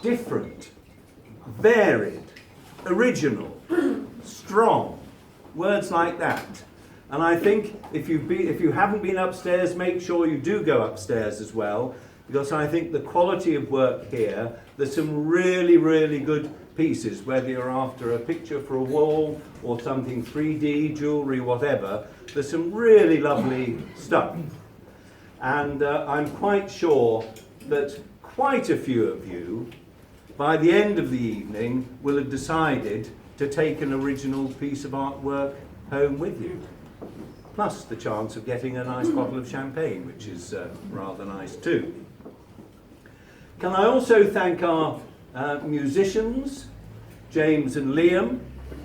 different, varied, original, strong, words like that. And I think if you haven't been upstairs, make sure you do go upstairs as well, because I think the quality of work here, there's some really, really good pieces, whether you're after a picture for a wall or something 3D, jewellery, whatever. There's some really lovely stuff. And I'm quite sure that quite a few of you, by the end of the evening, will have decided to take an original piece of artwork home with you. Plus the chance of getting a nice bottle of champagne, which is rather nice too. Can I also thank our musicians, James and Liam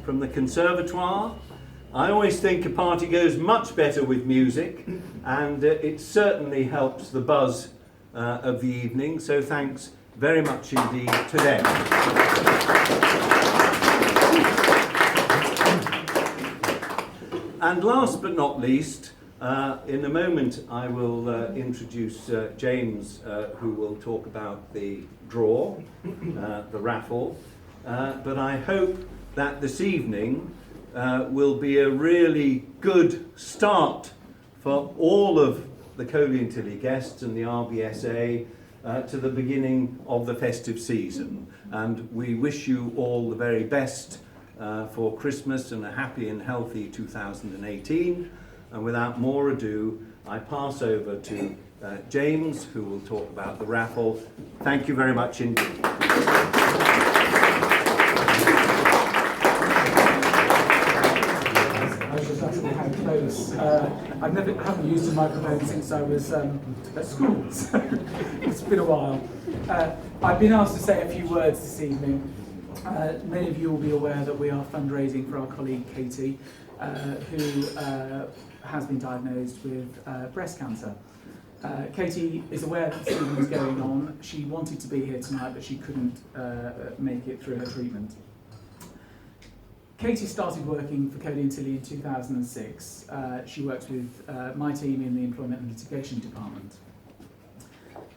from the Conservatoire. I always think a party goes much better with music, and it certainly helps the buzz of the evening, so thanks very much indeed to them. And last but not least, in a moment I will introduce James, who will talk about the draw, the raffle, but I hope that this evening will be a really good start for all of the Coley Tilley guests and the RBSA to the beginning of the festive season. And we wish you all the very best for Christmas and a happy and healthy 2018. And without more ado, I pass over to James, who will talk about the raffle. Thank you very much indeed. I haven't used a microphone since I was at school, so it's been a while. I've been asked to say a few words this evening. Many of you will be aware that we are fundraising for our colleague Katy, who has been diagnosed with breast cancer. Katy is aware that this evening is going on. She wanted to be here tonight, but she couldn't make it through her treatment. Katy started working for Coley Tilley in 2006. She works with my team in the Employment and Litigation Department.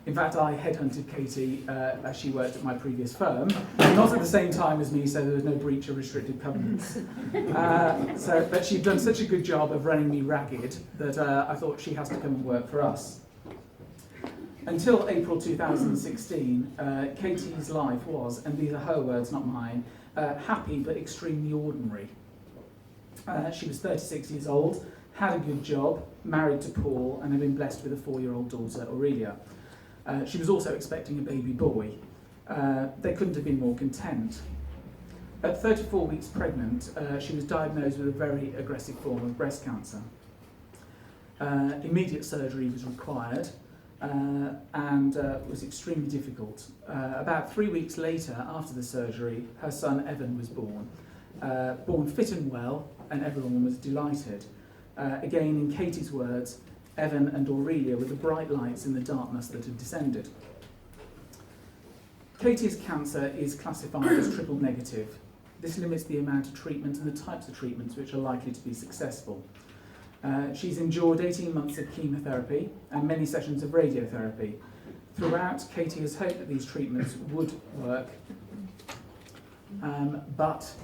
In fact, I headhunted Katy as she worked at my previous firm, not at the same time as me, so there was no breach of restrictive covenants. But she'd done such a good job of running me ragged that I thought she has to come and work for us. Until April 2016, Katy's life was, and these are her words, not mine, happy but extremely ordinary. She was 36 years old, had a good job, married to Paul, and had been blessed with a 4-year-old daughter, Aurelia. She was also expecting a baby boy. They couldn't have been more content. At 34 weeks pregnant, she was diagnosed with a very aggressive form of breast cancer. Immediate surgery was required, and was extremely difficult. About 3 weeks later, after the surgery, her son Evan was born. Born fit and well, and everyone was delighted. Again, in Katy's words, Evan and Aurelia were the bright lights in the darkness that had descended. Katy's cancer is classified as triple negative. This limits the amount of treatment and the types of treatments which are likely to be successful. She's endured 18 months of chemotherapy and many sessions of radiotherapy. Throughout, Katy has hoped that these treatments would work, but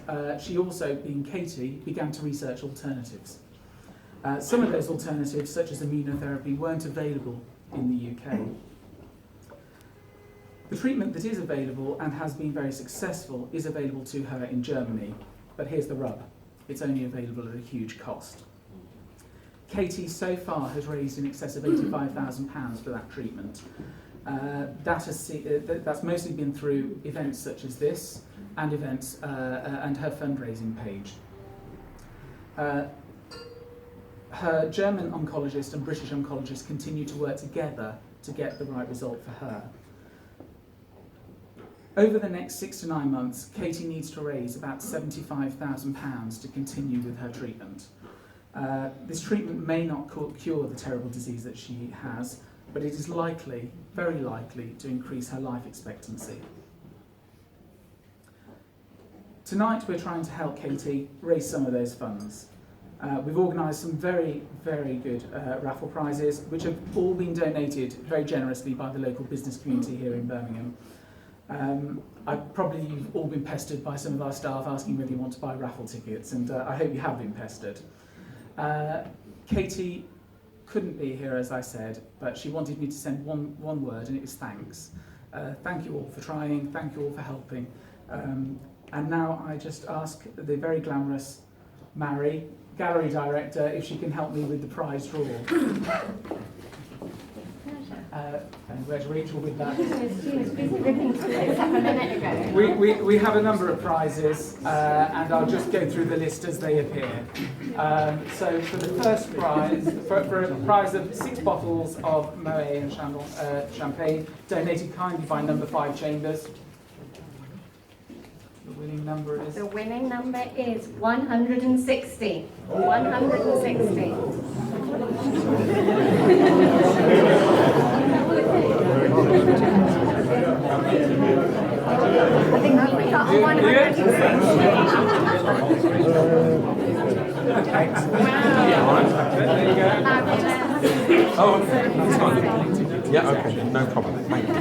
she also, being Katy, began to research alternatives. Some of those alternatives, such as immunotherapy, weren't available in the UK. The treatment that is available and has been very successful is available to her in Germany, but here's the rub: it's only available at a huge cost. Katy so far has raised in excess of £85,000 for that treatment. That's mostly been through events such as this and events and her fundraising page. Her German oncologist and British oncologist continue to work together to get the right result for her. Over the next 6 to 9 months, Katy needs to raise about £75,000 to continue with her treatment. This treatment may not cure the terrible disease that she has, but it is likely, very likely, to increase her life expectancy. Tonight we're trying to help Katy raise some of those funds. We've organised some very, very good raffle prizes, which have all been donated very generously by the local business community here in Birmingham. You've all been pestered by some of our staff asking whether you want to buy raffle tickets, and I hope you have been pestered. Katy couldn't be here, as I said, but she wanted me to send one word, and it was thanks. Thank you all for trying, thank you all for helping. And now I just ask the very glamorous Mary, Gallery Director, if she can help me with the prize draw. And where's Rachel with that? We have a number of prizes, and I'll just go through the list as they appear. So for the first prize, for a prize of 6 bottles of Moet and champagne, donated kindly by number 5 Chambers. The winning number is? The winning number is 160. 160. I think we got 160. Okay. There you go. Oh, okay. That's fine. Yeah, okay. No problem. Thank you.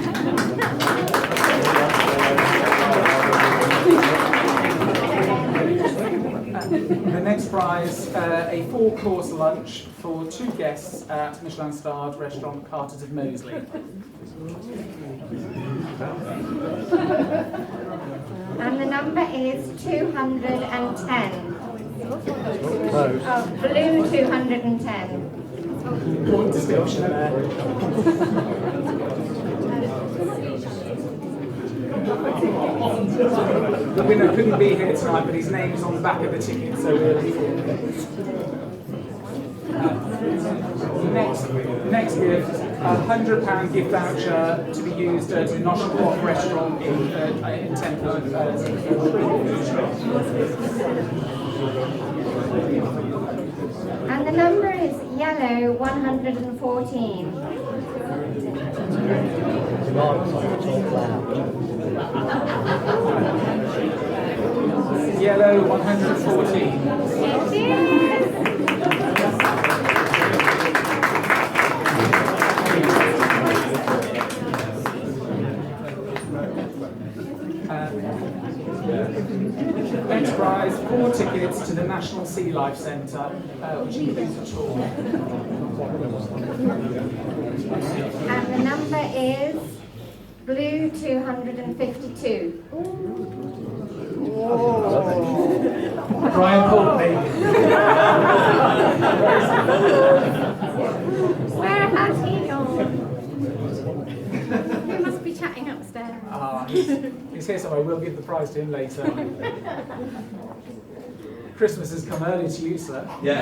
The next prize, a 4-course lunch for 2 guests at Michelin-starred restaurant Carter's of Moseley. And the number is 210. Oh, blue 210. Important description there. The winner couldn't be here tonight, but his name's on the back of the ticket, so we'll next gift, £100 gift voucher to be used at the Nosh Block restaurant in Temple. And the number is yellow 114. Yellow 114. It is. Next prize, 4 tickets to the National Sea Life Centre, which includes a tour. And the number is blue 252. Brian Courtney. Where has he gone? He must be chatting upstairs. He's here somewhere. We'll give the prize to him later. Christmas has come early to you, sir. Yeah.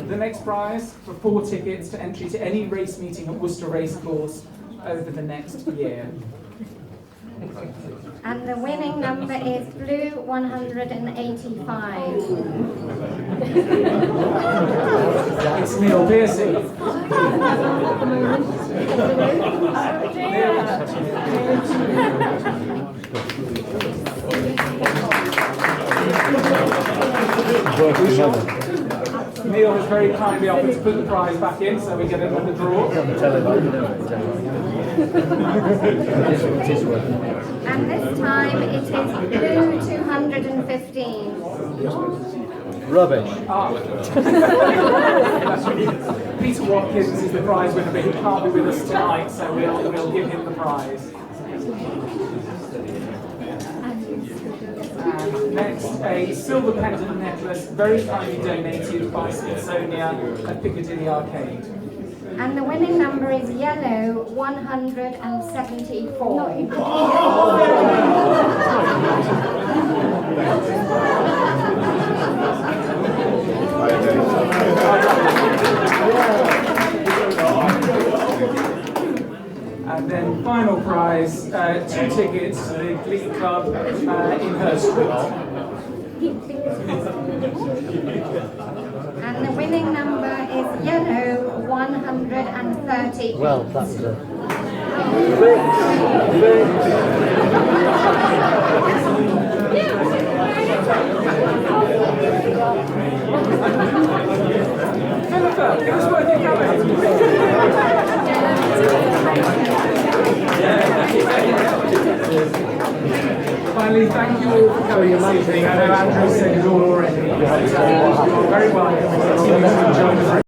The next prize for 4 tickets to entry to any race meeting at Worcester Racecourse over the next year. And the winning number is blue 185. It's Neil Pearcey. Neil has very kindly offered to put the prize back in, so we get another draw. And this time it is blue 215. Rubbish. Peter Watkins is the prize winner, but he can't be with us tonight, so we'll give him the prize. And next, a silver pendant necklace, very kindly donated by Smithsonia at Piccadilly Arcade. And the winning number is yellow 174. And then final prize, 2 tickets to the Glee Club in Her Street. And the winning number is yellow 130. Well, that's it. Yeah. Philippa, it was worth you Finally, thank you all for coming this evening. I know Andrew said it all already. You're very welcome. Continue to enjoy